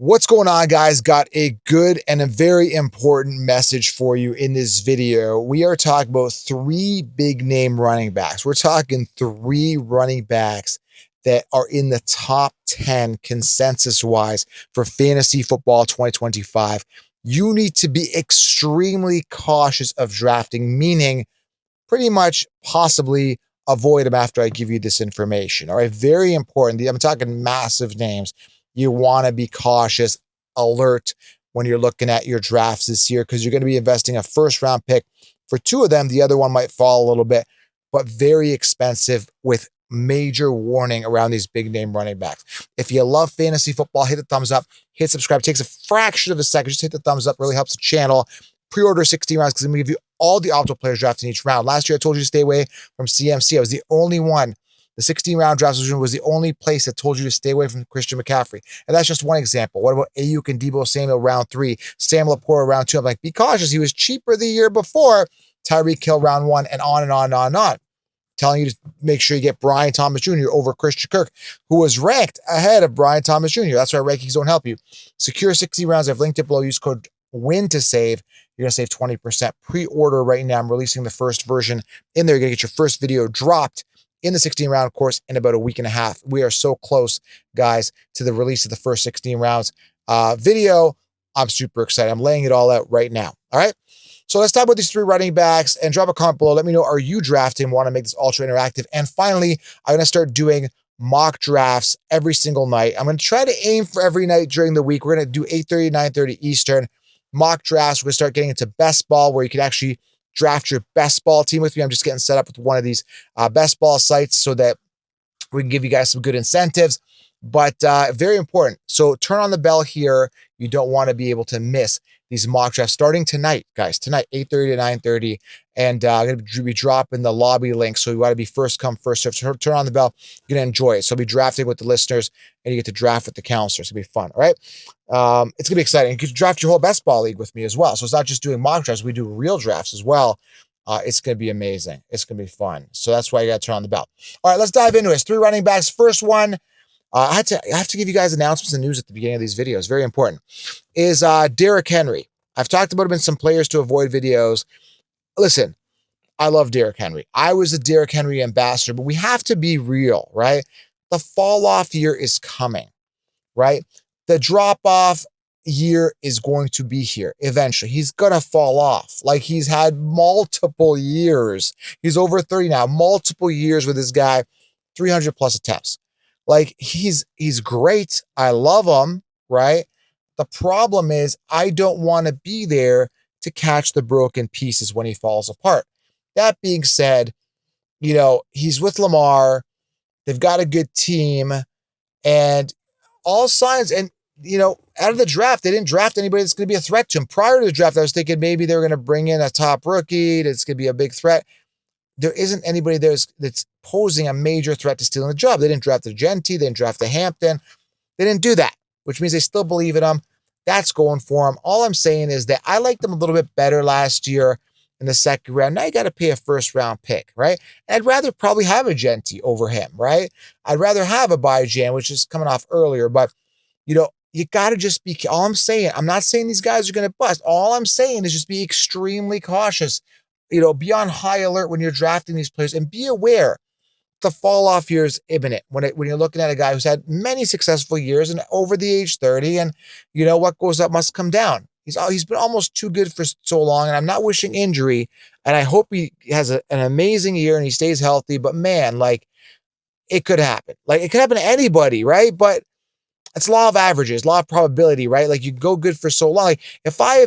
What's going on, guys? Got a good and a very important message for you in this video. We are talking about three big name running backs. We're talking three running backs that are in the top 10 consensus wise for fantasy football 2025. You need to be extremely cautious of drafting, meaning pretty much possibly avoid them after I give you this information. All right, very important. I'm talking massive names. You want to be cautious, alert when you're looking at your drafts this year because you're going to be investing a first round pick for two of them. The other one might fall a little bit, but very expensive with major warning around these big name running backs. If you love fantasy football, hit the thumbs up, hit subscribe. It takes a fraction of a second. Just hit the thumbs up, really helps the channel. Pre-order 16 rounds because I'm going to give you all the optimal players drafted in each round. Last year, I told you to stay away from CMC. I was the only one. The 16-round draft was the only place that told you to stay away from Christian McCaffrey. And that's just one example. What about Ayuk and Deebo Samuel round 3? Sam Laporta round 2? I'm like, be cautious. He was cheaper the year before. Tyreek Hill round 1, and on and on and on and on. Telling you to make sure you get Brian Thomas Jr. over Christian Kirk, who was ranked ahead of Brian Thomas Jr. That's why rankings don't help you. Secure 60 rounds. I've linked it below. Use code WIN to save. You're going to save 20%. Pre-order right now. I'm releasing the first version in there. You're going to get your first video dropped in the 16-round course in about a week and a half. We are so close, guys, to the release of the first 16 rounds video. I'm super excited. I'm laying it all out right now. All right. So let's talk about these three running backs and drop a comment below. Let me know, are you drafting? Want to make this ultra interactive? And finally, I'm going to start doing mock drafts every single night. I'm going to try to aim for every night during the week. We're going to do 8:30, 9:30 Eastern mock drafts. We're going to start getting into best ball where you can actually draft your best ball team with me. I'm just getting set up with one of these best ball sites so that we can give you guys some good incentives, but very important. So turn on the bell here. You don't want to be able to miss these mock drafts starting tonight, guys. Tonight, 8:30 to 9:30. And I'm going to be dropping the lobby link. So you want to be first come, first serve. So turn on the bell. You're going to enjoy it. So I'll be drafting with the listeners and you get to draft with the counselors. It's going to be fun. All right. It's going to be exciting. You can draft your whole best ball league with me as well. So it's not just doing mock drafts. We do real drafts as well. It's going to be amazing. It's going to be fun. So that's why you got to turn on the bell. All right, let's dive into it. Three running backs. First one, I have to give you guys announcements and news at the beginning of these videos. Very important. Is Derrick Henry. I've talked about him in some players to avoid videos. Listen, I love Derrick Henry. I was a Derrick Henry ambassador, but we have to be real, right? The fall off year is coming, right? The drop off year is going to be here eventually. He's gonna fall off. Like, he's had multiple years. He's over 30 now, multiple years with this guy, 300 plus attempts. Like, he's great. I love him, right? The problem is I don't want to be there to catch the broken pieces when he falls apart. That being said, he's with Lamar. They've got a good team and all signs. And, out of the draft, they didn't draft anybody that's going to be a threat to him. Prior to the draft, I was thinking maybe they were going to bring in a top rookie that's going to be a big threat. There isn't anybody there that's posing a major threat to stealing the job. They didn't draft the Genti. They didn't draft the Hampton. They didn't do that, which means they still believe in him. That's going for him. All I'm saying is that I liked them a little bit better last year in the second round. Now you got to pay a first round pick, right? And I'd rather probably have a Genti over him, right? I'd rather have a Bajan, which is coming off earlier, but you got to just be, all I'm saying, I'm not saying these guys are going to bust. All I'm saying is just be extremely cautious, be on high alert when you're drafting these players and be aware the fall off year is imminent when you're looking at a guy who's had many successful years and over the age 30, and what goes up must come down. He's been almost too good for so long, and I'm not wishing injury, and I hope he has an amazing year and he stays healthy, but man, like, it could happen. Like, it could happen to anybody, right? But it's law of averages, law of probability, right? Like, you go good for so long. Like, if I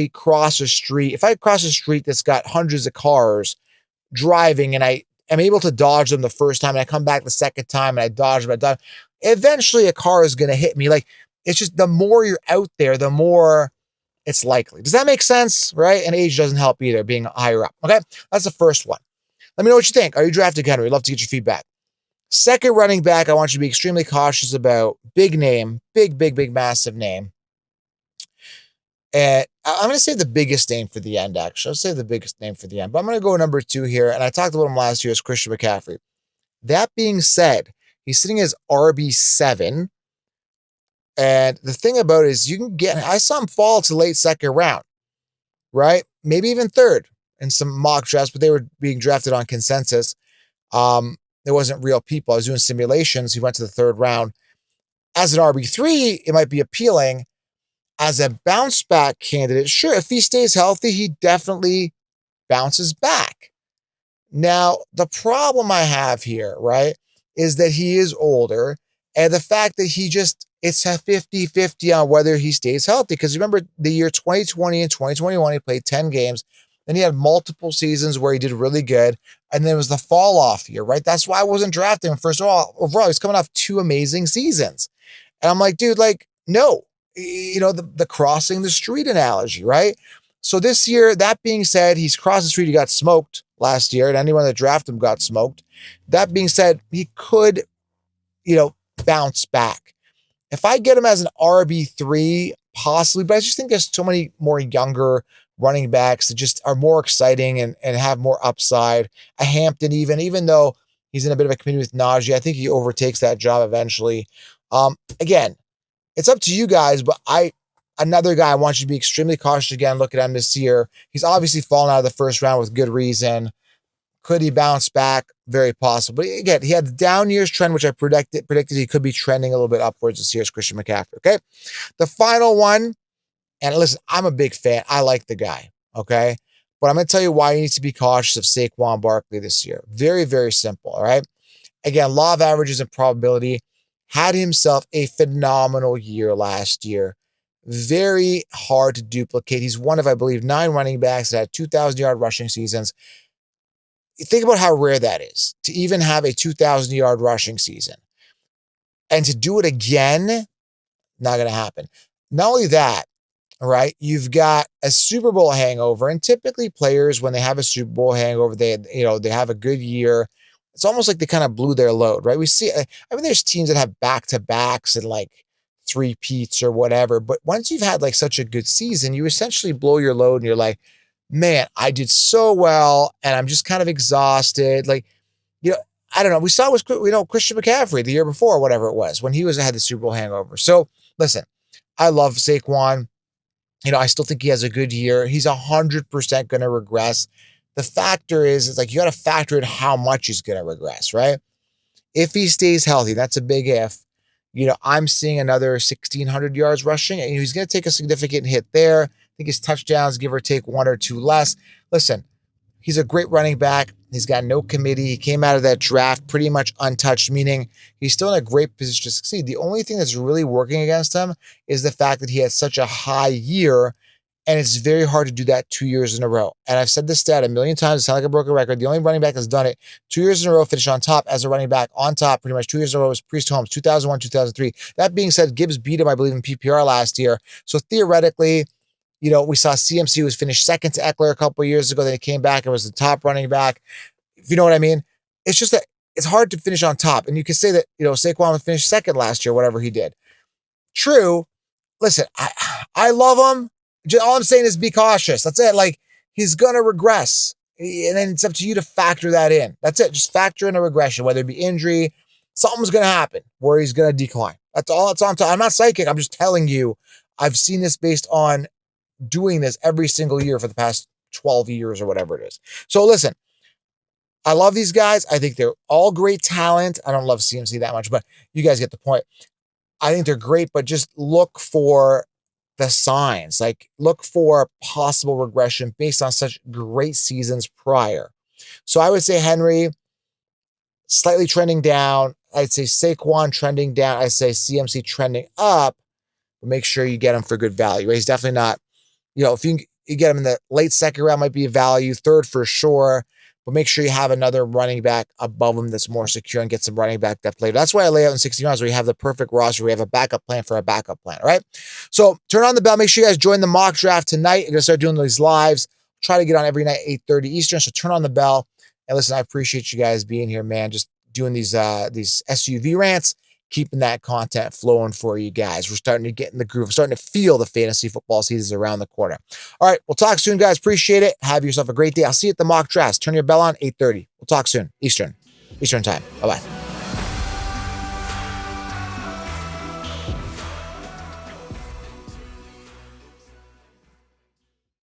cross a street that's got hundreds of cars driving and I am able to dodge them the first time and I come back the second time and I dodge them, eventually a car is going to hit me. Like, it's just the more you're out there, the more it's likely. Does that make sense? Right? And age doesn't help either, being higher up. Okay. That's the first one. Let me know what you think. Are you drafting Henry? I'd love to get your feedback. Second running back, I want you to be extremely cautious about. Big name, big, massive name. And I'm going to say the biggest name for the end, actually. I'll say the biggest name for the end. But I'm going to go number 2 here. And I talked about him last year as Christian McCaffrey. That being said, he's sitting as RB7. And the thing about it is I saw him fall to late second round, right? Maybe even third in some mock drafts, but they were being drafted on consensus. It wasn't real people. I was doing simulations. He went to the third round. As an RB3, it might be appealing. As a bounce back candidate, sure, if he stays healthy, he definitely bounces back. Now, the problem I have here, right, is that he is older, and the fact that it's a 50-50 on whether he stays healthy. Because remember, the year 2020 and 2021, he played 10 games. Then he had multiple seasons where he did really good. And then it was the fall off year, right? That's why I wasn't drafting him. First of all, overall, he's coming off 2 amazing seasons. And I'm like, dude, like, no, the crossing the street analogy, right? So this year, that being said, he's crossed the street. He got smoked last year, and anyone that drafted him got smoked. That being said, he could, bounce back. If I get him as an RB3, possibly, but I just think there's so many more younger running backs that just are more exciting and have more upside. A Hampton, even though he's in a bit of a committee with Najee, I think he overtakes that job eventually. Again, it's up to you guys, but another guy I want you to be extremely cautious again. Look at him this year. He's obviously fallen out of the first round with good reason. Could he bounce back? Very possible. But again, he had the down years trend, which I predicted he could be trending a little bit upwards this year, is Christian McCaffrey. Okay. The final one, and listen, I'm a big fan. I like the guy. Okay. But I'm going to tell you why you need to be cautious of Saquon Barkley this year. Very, very simple. All right. Again, law of averages and probability. Had himself a phenomenal year last year. Very hard to duplicate. He's one of, I believe, 9 running backs that had 2,000-yard rushing seasons. Think about how rare that is to even have a 2,000-yard rushing season. And to do it again, not going to happen. Not only that, right? You've got a Super Bowl hangover, and typically players, when they have a Super Bowl hangover, they have a good year. It's almost like they kind of blew their load, right? We see, there's teams that have back-to-backs and like 3-peats or whatever, but once you've had like such a good season, you essentially blow your load and you're like, man, I did so well and I'm just kind of exhausted. Like, I don't know. We saw it with, Christian McCaffrey the year before, whatever it was, when he had the Super Bowl hangover. So listen, I love Saquon. I still think he has a good year. He's 100% going to regress. The factor is, it's like you got to factor in how much he's going to regress, right? If he stays healthy, that's a big if. I'm seeing another 1,600 yards rushing, and he's going to take a significant hit there. I think his touchdowns, give or take 1 or 2 less. Listen, he's a great running back. He's got no committee. He came out of that draft pretty much untouched, meaning he's still in a great position to succeed. The only thing that's really working against him is the fact that he had such a high year, and it's very hard to do that 2 years in a row. And I've said this stat a million times. It sounds like a broken record. The only running back that's done it 2 years in a row, finished on top as a running back on top pretty much 2 years in a row, was Priest Holmes, 2001, 2003. That being said, Gibbs beat him, I believe, in PPR last year. So theoretically, we saw CMC was finished second to Eckler a couple of years ago. Then he came back and was the top running back. If you know what I mean? It's just that it's hard to finish on top. And you can say that, Saquon finished second last year, whatever he did. True. Listen, I love him. All I'm saying is be cautious. That's it. Like, he's going to regress. And then it's up to you to factor that in. That's it. Just factor in a regression, whether it be injury, something's going to happen where he's going to decline. That's all I'm talking. I'm not psychic. I'm just telling you, I've seen this based on doing this every single year for the past 12 years or whatever it is. So listen, I love these guys. I think they're all great talent. I don't love CMC that much, but you guys get the point. I think they're great, but just look for the signs, like look for possible regression based on such great seasons prior. So I would say Henry slightly trending down. I'd say Saquon trending down. I'd say CMC trending up, but make sure you get him for good value. He's definitely not, if you get him in the late second round, might be a value, third for sure. But make sure you have another running back above him that's more secure and get some running back depth later. That's why I lay out in 60 rounds where you have the perfect roster. We have a backup plan for a backup plan, all right? So turn on the bell. Make sure you guys join the mock draft tonight. I'm going to start doing these lives. Try to get on every night, 8:30 Eastern. So turn on the bell. And listen, I appreciate you guys being here, man. Just doing these SUV rants, keeping that content flowing for you guys. We're starting to get in the groove. We're starting to feel the fantasy football season around the corner. All right, we'll talk soon, guys. Appreciate it. Have yourself a great day. I'll see you at the mock draft. Turn your bell on, 8:30. We'll talk soon, Eastern time. Bye-bye.